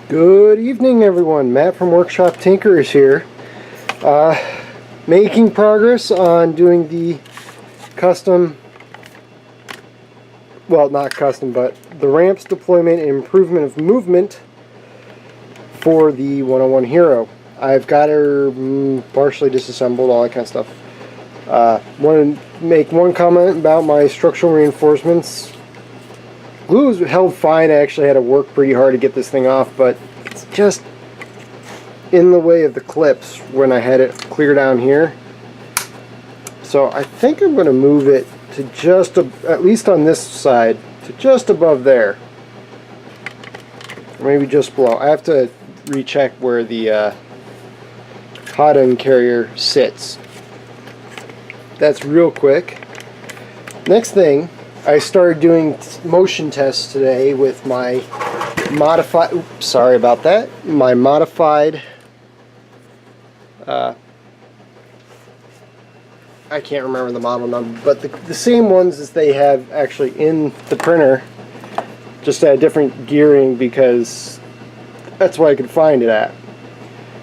Good evening, everyone. Matt from Workshop Tinker is here. Making progress on doing the custom, well, not custom, but the ramps deployment and improvement of movement for the 101 Hero. I've got her partially disassembled, all that kind of stuff. Want to make one comment about my structural reinforcements. Glue was held fine. I actually had to work pretty hard to get this thing off, but it's just in the way of the clips when I had it clear down here. So I think I'm going to move it to just, at least on this side, to just above there. Or maybe just below. I have to recheck where the hotend carrier sits. That's real quick. Next thing, I started doing motion tests today with my modified, sorry about that, my modified, I can't remember the model number, but the same ones as they have actually in the printer, just at a different gearing because that's where I could find it at.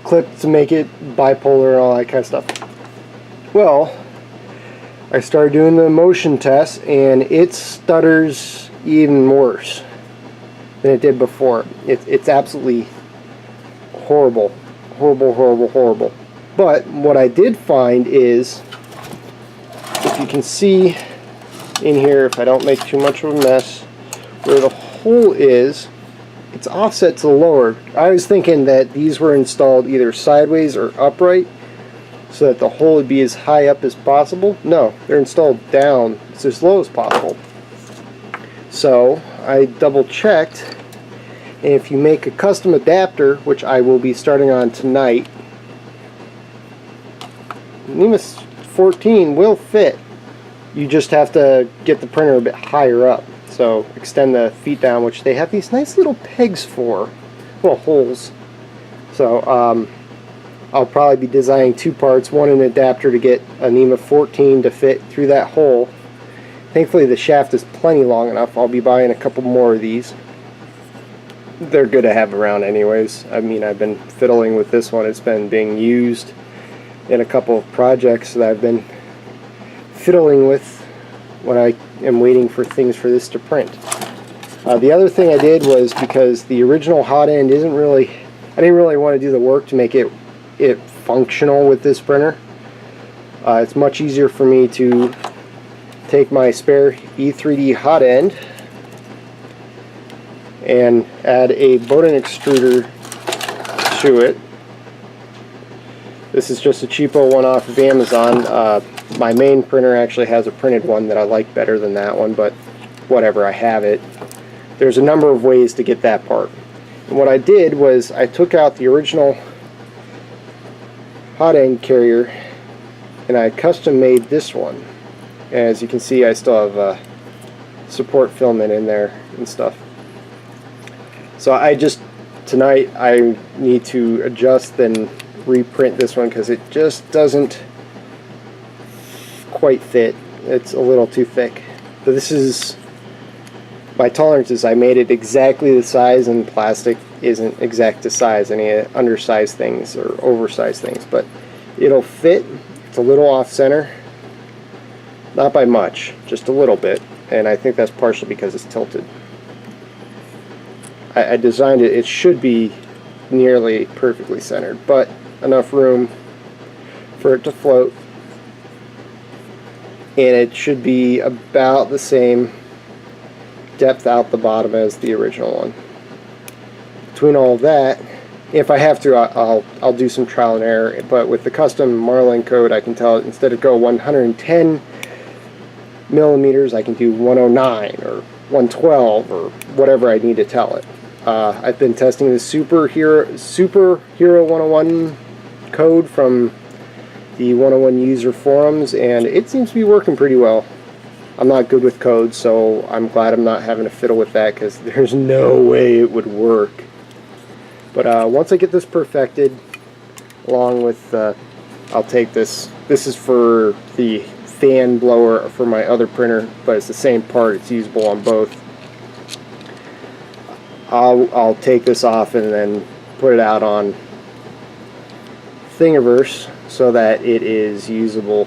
Clipped to make it bipolar and all that kind of stuff. Well, I started doing the motion test and it stutters even worse than it did before. It's absolutely horrible. Horrible. But what I did find is, if you can see in here, if I don't make too much of a mess, where the hole is, it's offset to the lower. I was thinking that these were installed either sideways or upright, so that the hole would be as high up as possible. No, they're installed down. It's as low as possible. So I double checked, and if you make a custom adapter, which I will be starting on tonight, NEMA 14 will fit. You just have to get the printer a bit higher up. So extend the feet down, which they have these nice little pegs for, well, holes. So I'll probably be designing two parts, one an adapter to get a NEMA 14 to fit through that hole. Thankfully the shaft is plenty long enough. I'll be buying a couple more of these. They're good to have around anyways. I mean, I've been fiddling with this one. It's been being used in a couple of projects that I've been fiddling with when I am waiting for things for this to print. The other thing I did was, because the original hotend isn't really, I didn't really want to do the work to make it functional with this printer. It's much easier for me to take my spare E3D hotend and add a Bowden extruder to it. This is just a cheapo one off of Amazon. My main printer actually has a printed one that I like better than that one, but whatever, I have it. There's a number of ways to get that part. And what I did was I took out the original hotend carrier and I custom made this one. As you can see, I still have support filament in there and stuff. So tonight I need to adjust and reprint this one because it just doesn't quite fit. It's a little too thick. So this is my tolerances. I made it exactly the size, and plastic isn't exact to size, any undersized things or oversized things, but it'll fit. It's a little off center, not by much, just a little bit, and I think that's partially because it's tilted. I designed it, it should be nearly perfectly centered, but enough room for it to float, and it should be about the same depth out the bottom as the original one. Between all of that, if I have to, I'll do some trial and error, but with the custom Marlin code, I can tell it, instead of go 110 millimeters, I can do 109 or 112 or whatever I need to tell it. I've been testing the Super Hero 101 code from the 101 user forums, and it seems to be working pretty well. I'm not good with code, so I'm glad I'm not having to fiddle with that, because there's no way it would work. But once I get this perfected, along with, I'll take this. This is for the fan blower for my other printer, but it's the same part. It's usable on both. I'll take this off and then put it out on Thingiverse so that it is usable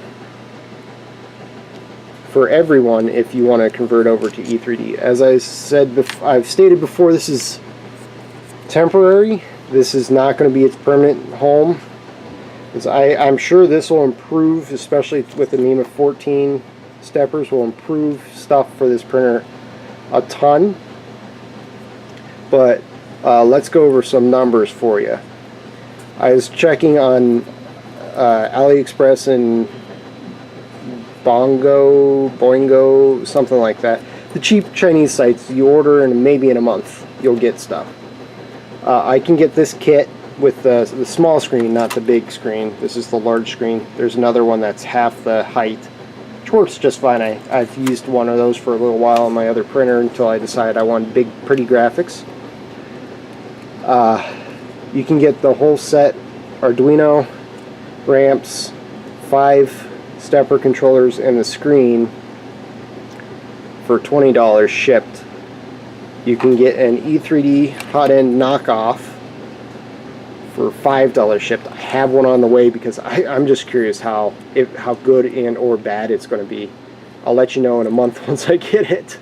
for everyone if you want to convert over to E3D. As I said, I've stated before, this is temporary. This is not going to be its permanent home. I'm sure this will improve, especially with the NEMA 14 steppers, will improve stuff for this printer a ton. But let's go over some numbers for you. I was checking on AliExpress and Boingo, something like that. The cheap Chinese sites, you order and maybe in a month you'll get stuff. I can get this kit with the small screen, not the big screen. This is the large screen. There's another one that's half the height, which works just fine. I've used one of those for a little while on my other printer until I decided I wanted big, pretty graphics. You can get the whole set, Arduino, ramps, 5 stepper controllers, and the screen for $20 shipped. You can get an E3D hotend knockoff for $5 shipped. I have one on the way because I'm just curious how good and or bad it's going to be. I'll let you know in a month once I get it.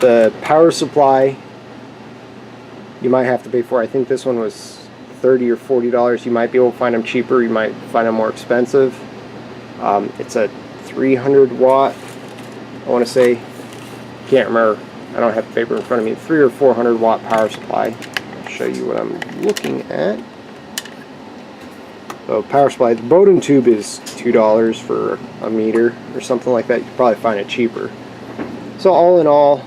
The power supply you might have to pay for. I think this one was $30 or $40. You might be able to find them cheaper. You might find them more expensive. It's a 300 watt, I want to say. Can't remember. I don't have the paper in front of me. 300 or 400 watt power supply. I'll show you what I'm looking at. So power supply. The Bowden tube is $2 for a meter or something like that. You can probably find it cheaper. So all in all,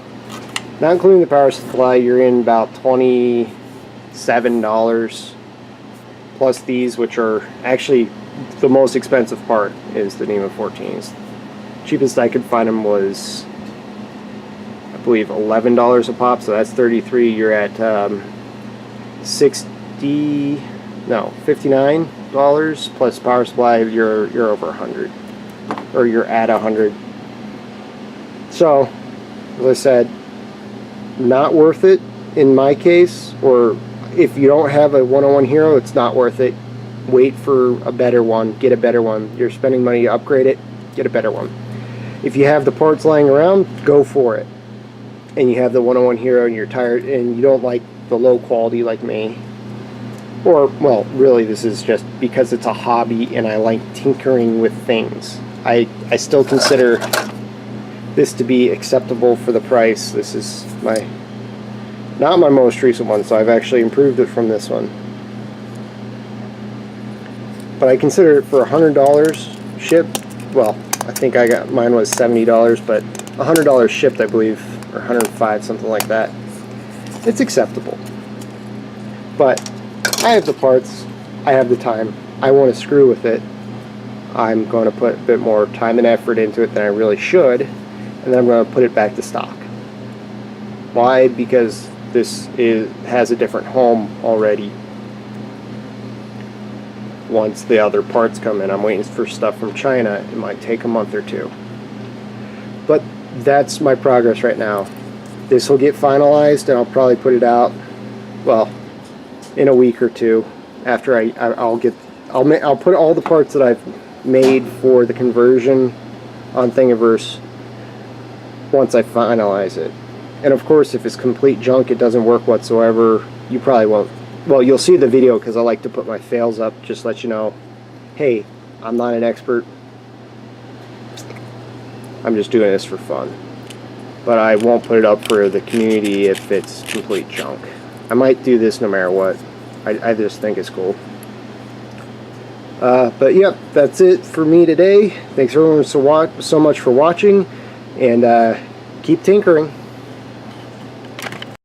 not including the power supply, you're in about $27 plus these, which are actually the most expensive part is the NEMA 14s. Cheapest I could find them was, I believe, $11 a pop, so that's 33. You're at $59 plus power supply. You're over 100, or you're at 100. So, as I said, not worth it in my case, or if you don't have a 101 Hero, it's not worth it. Wait for a better one, get a better one. You're spending money to upgrade it, get a better one. If you have the parts lying around, go for it. And you have the 101 Hero and you're tired and you don't like the low quality like me, or, well, really this is just because it's a hobby and I like tinkering with things. I still consider this to be acceptable for the price. This is not my most recent one, so I've actually improved it from this one. But I consider it for $100 shipped. Well, I think mine was $70, but $100 shipped, I believe, or $105, something like that. It's acceptable. But I have the parts, I have the time, I want to screw with it. I'm going to put a bit more time and effort into it than I really should, and then I'm going to put it back to stock. Why? Because this has a different home already. Once the other parts come in, I'm waiting for stuff from China. It might take a month or two. But that's my progress right now. This will get finalized and I'll probably put it out, well, in a week or two after I'll put all the parts that I've made for the conversion on Thingiverse once I finalize it. And of course, if it's complete junk, it doesn't work whatsoever, you probably won't. Well, you'll see the video because I like to put my fails up, just let you know, hey, I'm not an expert. I'm just doing this for fun. But I won't put it up for the community if it's complete junk. I might do this no matter what. I just think it's cool. But yep, that's it for me today. Thanks everyone so much for watching, and keep tinkering.